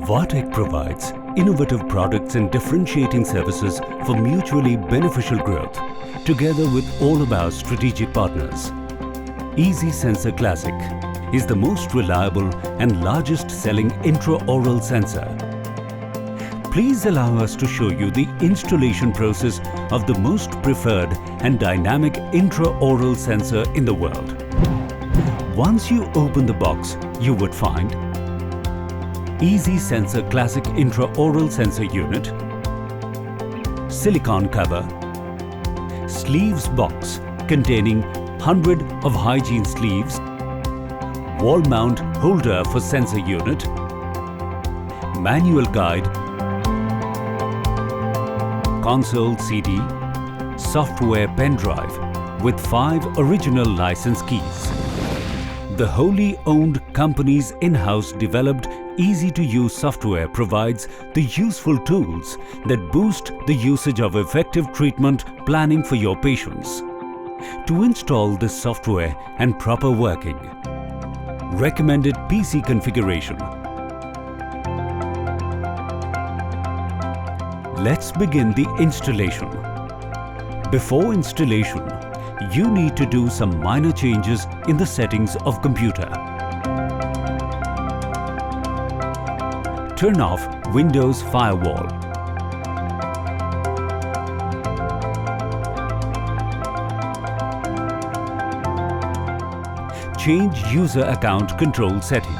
Vatek provides innovative products and differentiating services for mutually beneficial growth, together with all of our strategic partners. Easy Sensor Classic is the most reliable and largest selling intraoral sensor. Please allow us to show you the installation process of the most preferred and dynamic intraoral sensor in the world. Once you open the box, you would find Easy Sensor Classic Intraoral Sensor Unit, silicone cover, sleeves box containing 100 of hygiene sleeves, wall mount holder for sensor unit, manual guide, console CD, software pen drive with 5 original license keys. The wholly owned company's in-house developed easy-to-use software provides the useful tools that boost the usage of effective treatment planning for your patients. To install this software and proper working, recommended PC configuration. Let's begin the installation. Before installation, you need to do some minor changes in the settings of computer. Turn off Windows Firewall. Change user account control setting.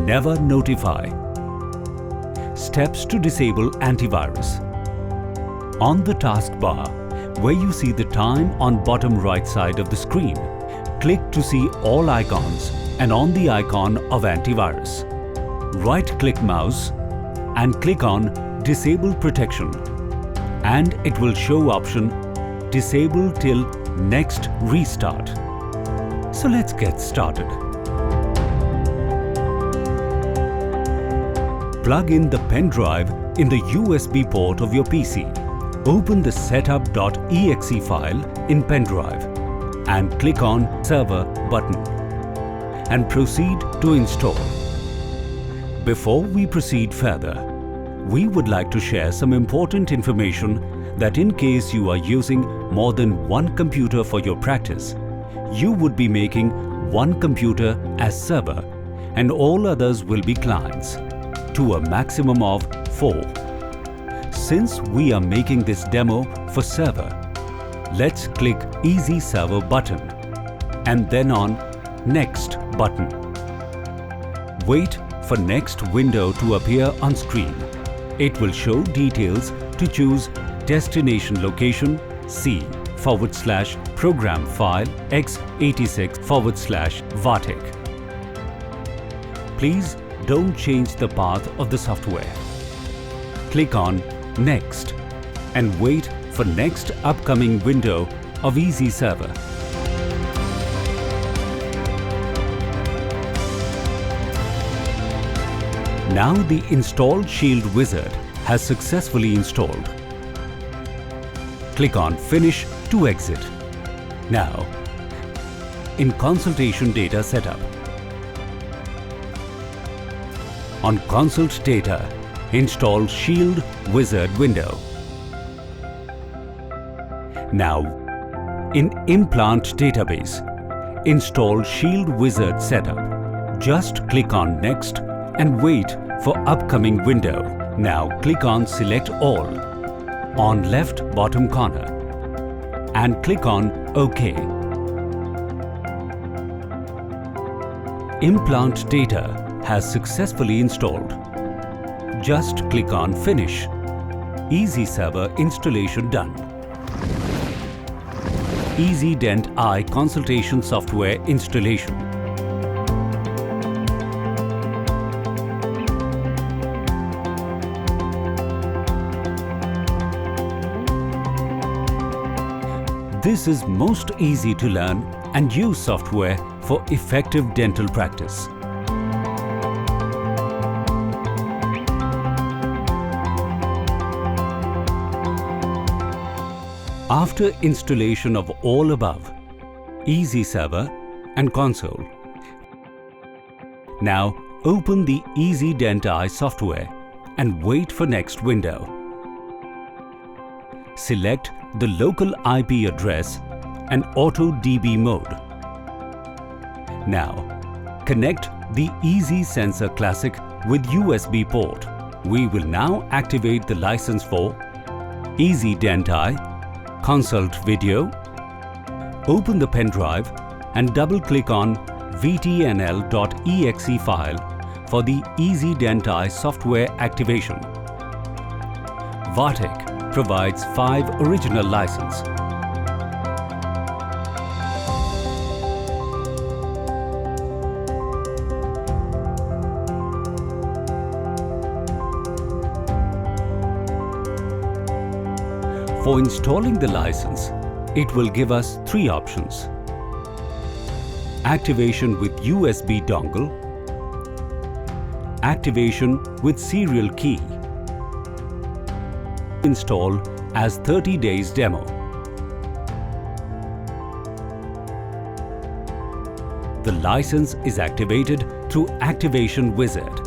Never notify. Steps to disable antivirus. On the taskbar, where you see the time on bottom right side of the screen, click to see all icons and on the icon of antivirus. Right-click mouse and click on Disable Protection, and it will show option Disable till next restart. So let's get started. Plug in the pen drive in the USB port of your PC. Open the setup.exe file in pen drive and click on Server button and proceed to install. Before we proceed further, we would like to share some important information that in case you are using more than one computer for your practice, you would be making one computer as server and all others will be clients, to a maximum of 4. Since we are making this demo for server, let's click Easy Server button and then on Next button. Wait for next window to appear on screen. It will show details to choose destination location C/program file x86/Vatek. Please don't change the path of the software. Click on Next and wait for next upcoming window of Easy Server. Now the installed Shield Wizard has successfully installed. Click on Finish to exit. Now, in Consultation Data Setup. On Consult Data, install Shield Wizard window. Now, in Implant Database, install Shield Wizard Setup. Just click on Next and wait for upcoming window. Now click on Select All on left bottom corner and click on OK. Implant data has successfully installed. Just click on Finish. Easy Server installation done. Easy Dent Eye consultation software installation. This is most easy to learn and use software for effective dental practice. After installation of all above, Easy Server and console, now open the Easy Dent-I software and wait for next window. Select the local IP address and Auto DB mode. Now, connect the Easy Sensor Classic with USB port. We will now activate the license for Easy Dent-I, Consult Video. Open the pen drive and double-click on vtnl.exe file for the Easy Dent-I software activation. Vatek provides 5 original license. For installing the license, it will give us 3 options: activation with USB dongle, activation with serial key, install as 30 days demo. The license is activated through Activation Wizard.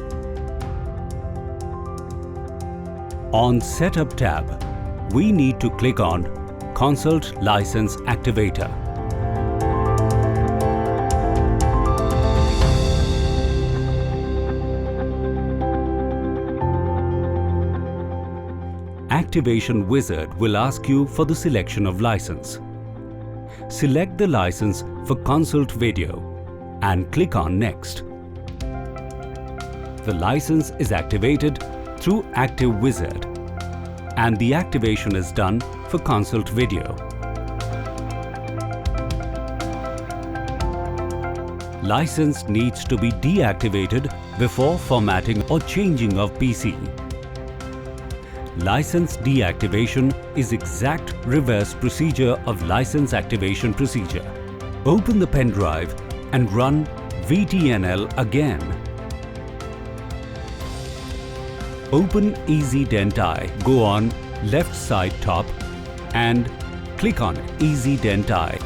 On Setup tab, we need to click on Consult License Activator. Activation Wizard will ask you for the selection of license. Select the license for Consult Video and click on Next. The license is activated through Active Wizard, and the activation is done for Consult Video. License needs to be deactivated before formatting or changing of PC. License deactivation is exact reverse procedure of license activation procedure. Open the pen drive and run VTNL again. Open Easy Dent-I, go on left side top and click on Easy Dent-I.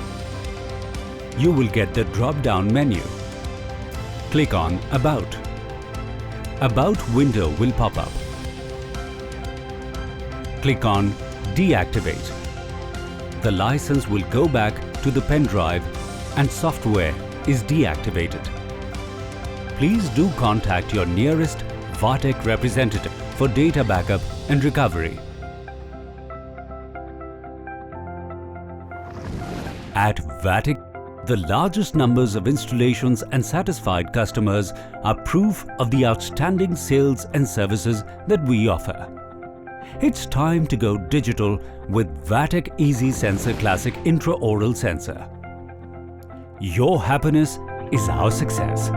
You will get the drop-down menu. Click on About. About window will pop up. Click on Deactivate. The license will go back to the pen drive and software is deactivated. Please do contact your nearest Vatek representative for data backup and recovery. At Vatek, the largest numbers of installations and satisfied customers are proof of the outstanding sales and services that we offer. It's time to go digital with Vatek Easy Sensor Classic Intraoral Sensor. Your happiness is our success.